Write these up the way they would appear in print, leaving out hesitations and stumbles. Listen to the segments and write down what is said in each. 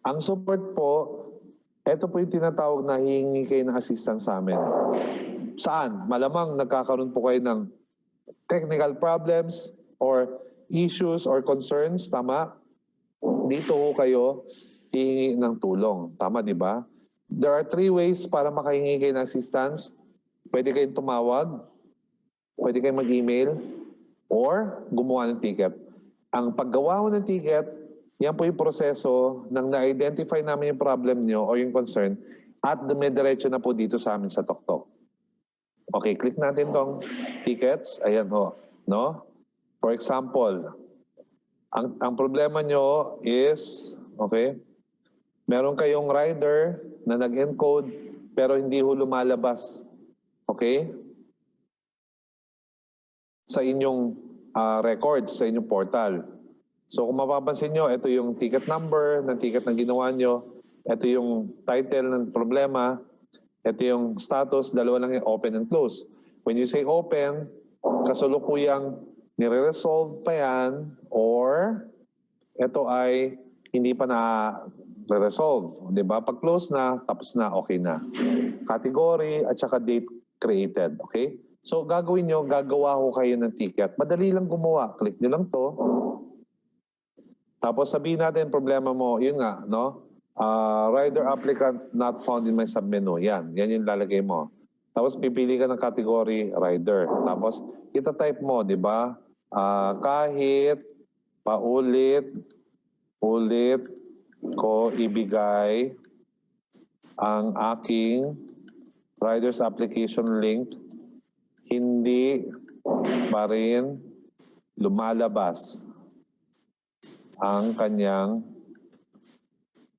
Ang support po, ito po yung tinatawag na hihingi kayo ng assistance sa amin. Saan? Malamang nagkakaroon po kayo ng technical problems or issues or concerns, tama? Dito ho kayo hihingi ng tulong. Tama, di ba? There are 3 ways para makahingi kayo ng assistance. Pwede kayong tumawag, pwede kayong mag-email, or gumawa ng ticket. Ang paggawa ho ng ticket, yan po yung proseso ng na-identify namin yung problem nyo o yung concern at dumidiretso na po dito sa amin sa Toktok. Okay, click natin tong tickets. Ayan ho, no? For example, ang problema nyo is, okay, meron kayong rider na nag-encode pero hindi ho lumalabas. Okay? Sa inyong records, sa inyong portal. So kung mapapansin nyo, ito yung ticket number ng ticket na ginawa nyo. Ito yung title ng problema. Ito yung status, dalawa lang yung open and close. When you say open, kasulukuyang nire-resolve pa yan or ito ay hindi pa na-resolve. Diba? Pag close na, tapos na, okay na. Category at saka date created. Okay? So gagawin nyo, gagawa ko kayo ng ticket. Madali lang gumawa. Click nyo lang to. Tapos sabihin natin problema mo, yun nga, no? Rider applicant not found in my submenu. Yan yung lalagay mo. Tapos pipili ka ng category rider. Tapos ita-type mo, di ba? Kahit paulit ko ibigay ang aking rider's application link, hindi pa rin lumalabas ang kanyang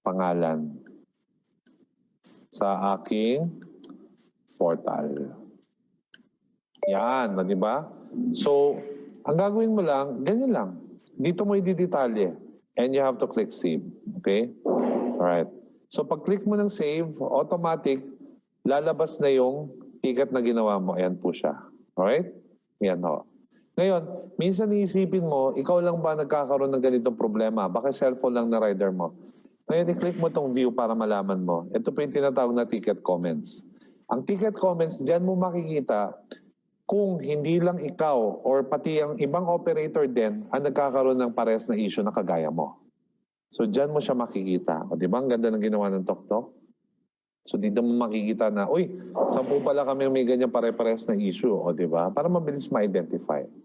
pangalan sa aking portal. Yan, di ba? So, ang gagawin mo lang, ganyan lang. Dito mo i-detalye. And you have to click save. Okay? Alright. So, pag-click mo ng save, automatic, lalabas na yung ticket na ginawa mo. Ayan po siya. Alright? Yan ho. Ngayon, minsan iisipin mo, ikaw lang ba nagkakaroon ng ganitong problema? Baka cellphone lang na rider mo. Ngayon, i-click mo itong view para malaman mo. Ito po yung tinatawag na ticket comments. Ang ticket comments, dyan mo makikita kung hindi lang ikaw or pati ang ibang operator din ang nagkakaroon ng pares na issue na kagaya mo. So, dyan mo siya makikita. O, di ba? Ang ganda ng ginawa ng Toktok. So, dito mo makikita na, uy, 10 pala kami may ganyan pare-pares na issue. O, di ba? Para mabilis ma-identify.